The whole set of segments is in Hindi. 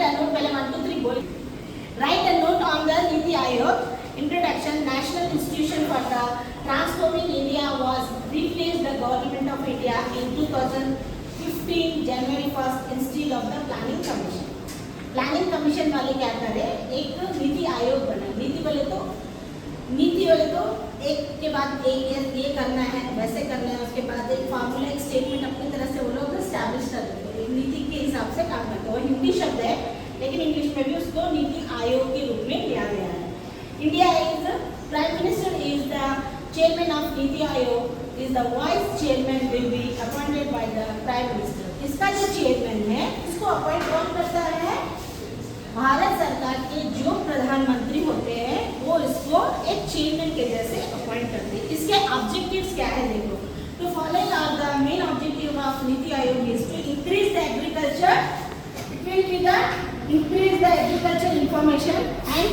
a note, पहले 1 2 3 बोल. Write a note on the Niti Aayog. Introduction. National Institution for the Transforming India was replaced the Government of India in 2015 January 1st instead of the Planning Commission. Planning commission वाले क्या करे, एक नीति आयोग बना. नीति वाले तो एक के बाद एक ये करना है, वैसे करना है, उसके बाद एक फार्मूला, एक स्टेटमेंट अपनी तरह से वो लोग एस्टैब्लिश कर देते हैं, नीति के हिसाब से काम करते हैं. वो हिंदी शब्द है लेकिन इंग्लिश में भी उसको नीति आयोग के रूप में लिया गया है. India is prime minister is the chairman of NITI Aayog, is the vice chairman will be appointed by the prime minister. इसका जो चेयरमैन है इसको अपॉइंट कौन करता है? भारत सरकार के जो प्रधानमंत्री होते हैं वो इसको एक चेयरमैन के जैसे अपॉइंट करते हैं. इसके ऑब्जेक्टिव्स क्या है देखो. तो following are the main objective of NITI Aayog is to increase the agriculture, it will be the increase the agriculture information and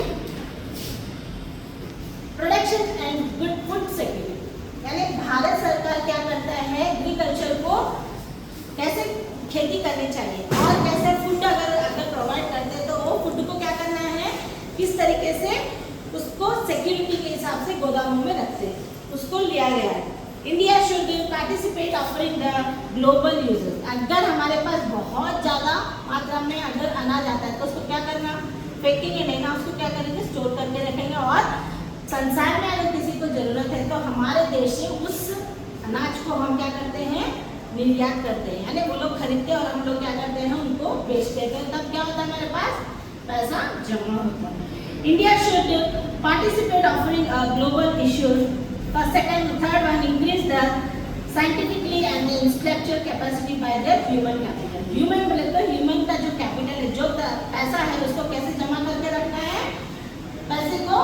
production and good food security. यानी भारत सरकार क्या करता है, एग्रीकल्चर को कैसे खेती करनी चाहिए और कैसे फूड अगर प्रोवाइड करते हैं तो वो फूड को क्या करना है, किस तरीके से उसको सिक्योरिटी के हिसाब से गोदामों में रखते हैं, उसको लिया गया है. India should participate offering the global users. अगर हमारे पास बहुत ज़्यादा मात्रा में अगर अनाज आता है तो उसको क्या करना, फेंकेंगे नहीं ना, उसको क्या करेंगे, स्टोर करके रखेंगे. और संसार में अगर किसी को ज़रूरत है तो हमारे देश से उस अनाज को हम क्या करते हैं, निर्यात करते हैं. यानी वो लोग खरीदते हैं और हम लोग क्या करते हैं, उनको बेच देते हैं. तब क्या होता है, हमारे पास पैसा जमा होता है. India should participate offering global issues. First second third one increase the scientifically and intellectual capacity by the human capital. Human बोले तो ह्यूमन का जो कैपिटल है, जो पैसा है, उसको कैसे जमा करके रखना है. पैसे को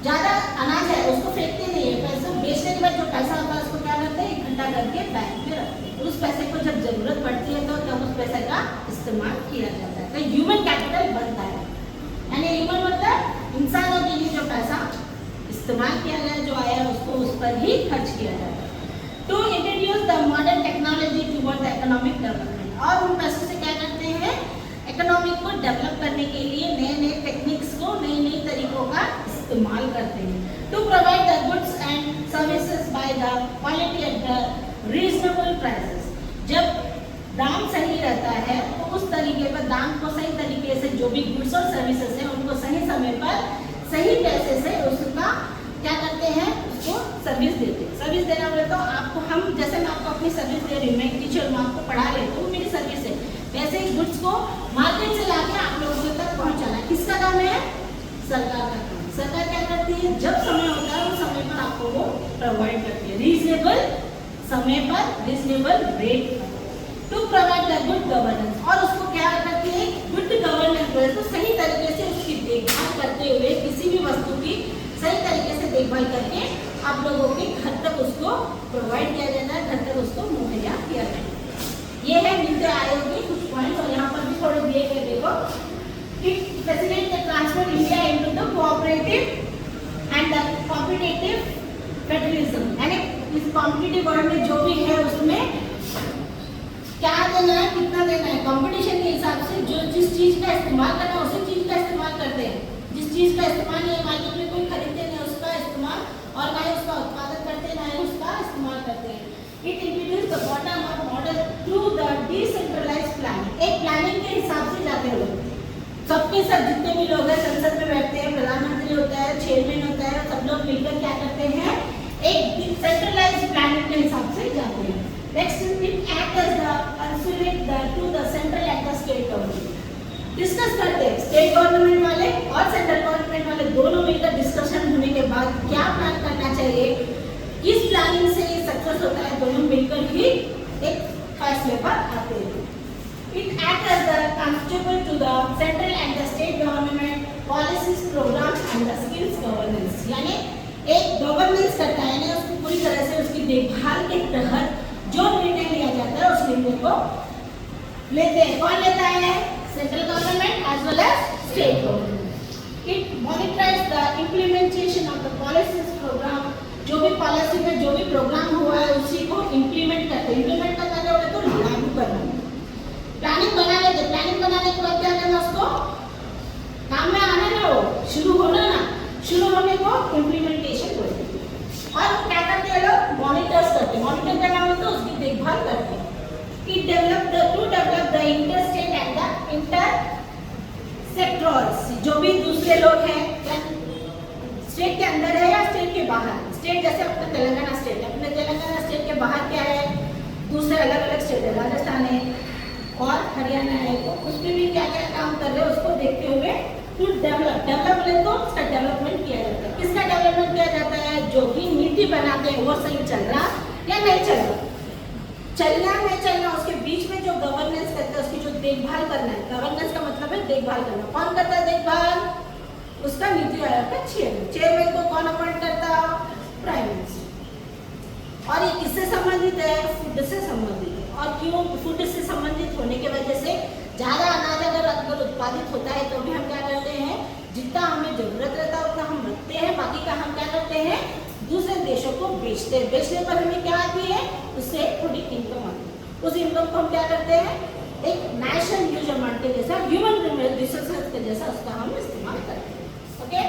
ज़्यादा अनाज है उसको फेंकते नहीं है, पैसे बेचने के बाद जो पैसा होता है उसको क्या करते हैं, इकट्ठा करके बैंक में रखते हैं. उस पैसे को जब जरूरत पड़ती है तो तब उस पैसे का इस्तेमाल किया जाता है. तो ह्यूमन कैपिटल बनता है. यानी ह्यूमन मतलब इंसानों के लिए जो पैसा इस्तेमाल किया गया, जो आया उसको उस पर ही खर्च किया जाता है. To introduce the modern technology toward the economic development. और उन पैसों से क्या करते हैं, इकोनॉमिक को डेवलप करने के लिए नए नए टेक्निक्स को, नई नई तरीकों का इस्तेमाल करते हैं. To provide the goods and services by the quality at the reasonable prices. जब दाम सही रहता है तो उस तरीके पर दाम को सही तरीके से जो भी गुड्स और सर्विसेज हैं उनको सही समय पर सही पैसे से उसका क्या करते हैं, उसको सर्विस देते हैं. सर्विस देना बोले तो आपको हम जैसे मैं आपको अपनी सर्विस दे रही हूँ, मैं टीचर हूँ, आपको पढ़ा रही हूँ, वो मेरी सर्विस है. वैसे ही गुड्स को मार्केट से लाके आप लोगों तक पहुँचाना किसका काम है, सरकार का काम. सरकार क्या करती है, जब समय होता है उस समय पर आपको वो प्रोवाइड करती है, रीजनेबल समय पर, रीजनेबल रेट पर. To provide the good governance. और उसको क्या करती है, गुड गवर्नेंस. तो सही तरीके से उसकी देखभाल करते हुए, किसी भी वस्तु की सही तरीके से देखभाल करके आप लोगों के घर तक उसको प्रोवाइड किया जाता है, घर तक उसको मुहैया किया जाता है. ये है नीति आयोग के कुछ पॉइंट्स. और यहाँ पर भी थोड़े दिए गए, देखो, it facilitate the transfer India into the cooperative and the competitive federalism. यानी इस कॉम्पिटिटिव वर्ल्ड में जो भी है उसमें क्या देना है, कितना देना है, कंपटीशन के हिसाब से जो जिस चीज़ का इस्तेमाल करना है उसी चीज़ का इस्तेमाल करते हैं. जिस चीज़ का इस्तेमाल नहीं मार्केट में कोई खरीदते नहीं उसका इस्तेमाल, और ना ही उसका उत्पादन करते ना ही उसका इस्तेमाल करते हैं. It introduce the bottom up model through the decentralised planning. एक प्लानिंग के हिसाब से जाते हैं लोग, सबके सब जितने भी लोग हैं संसद में बैठते हैं, प्रधानमंत्री होता है, चेयरमैन होता है, सब लोग मिलकर क्या करते हैं, एक डिसेंट्रलाइज्ड प्लानिंग के हिसाब से जाते हैं. Next it act as the consulate to the central and the state government. Discuss करते हैं स्टेट गवर्नमेंट वाले और सेंट्रल गवर्नमेंट वाले दोनों मिलकर डिस्कशन होने के बाद क्या प्लान करना चाहिए, किस प्लानिंग से ये सक्सेस होता है, दोनों मिलकर ही एक फैसले पर आते हैं. It acts as the constable to the central and the state government policies, programs and the skills governance. यानी एक गवर्नेंस करता है, यानी उसको पूरी तरह से उसकी देखभाल के तहत जो निर्णय लिया जाता है उस निर्णय को लेते हैं. कौन लेता है, central government as well as state government. It monitors the implementation of the policies program. जो भी पॉलिसी में जो भी प्रोग्राम हुआ है उसी को इम्प्लीमेंट करते हैं. इम्प्लीमेंट करना जो है तो लागू करना. प्लानिंग बना लेते, प्लानिंग बनाने के बाद क्या करना शुरू होने को इम्प्लीमेंटेशन बोलते हैं। और क्या करते हैं लोग, मॉनिटर्स करते हैं। मॉनिटर का नाम होता है उसकी देखभाल करते हैं। To develop the interstate and the inter sectors, जो भी दूसरे लोग हैं स्टेट के अंदर है या स्टेट के बाहर। स्टेट जैसे अपना तेलंगाना स्टेट है, अपने तेलंगाना स्टेट के बाहर क्या है, दूसरे अलग अलग स्टेट है, राजस्थान है और हरियाणा है, तो उसमें भी क्या क्या काम कर रहे हैं उसको देखते हुए टू डेवलप तो उसका डेवलपमेंट किया जाता है। किसका डेवलपमेंट किया जाता है, जो भी नीति बनाते हैं वो सही चल रहा या नहीं चल रहा, चलना नहीं चलना, उसके बीच में जो गवर्नेंस करते हैं उसकी जो देखभाल करना है। गवर्नेंस का मतलब है देखभाल करना। कौन करता है देखभाल, उसका नीति आयोग का चेयरमैन को कौन अपॉइंट करता, प्राइम मिनिस्टर। और ये किससे संबंधित है, फूड से संबंधित है। और क्यों फूड से संबंधित होने की वजह से ज़्यादा अनाज अगर उत्पादित होता है तो भी हम क्या करते हैं, जितना हमें जरूरत रहता है उतना हम रखते हैं, बाकी का हम क्या करते हैं दूसरे देशों को बेचते हैं। बेचने पर हमें क्या आती है, उससे थोड़ी इनकम आती है। उस इनकम को हम क्या करते हैं, एक नेशनल यूज अमाउंट के जैसा, ह्यूमन रिसोर्सेज के जैसा उसका हम इस्तेमाल करते हैं। ओके।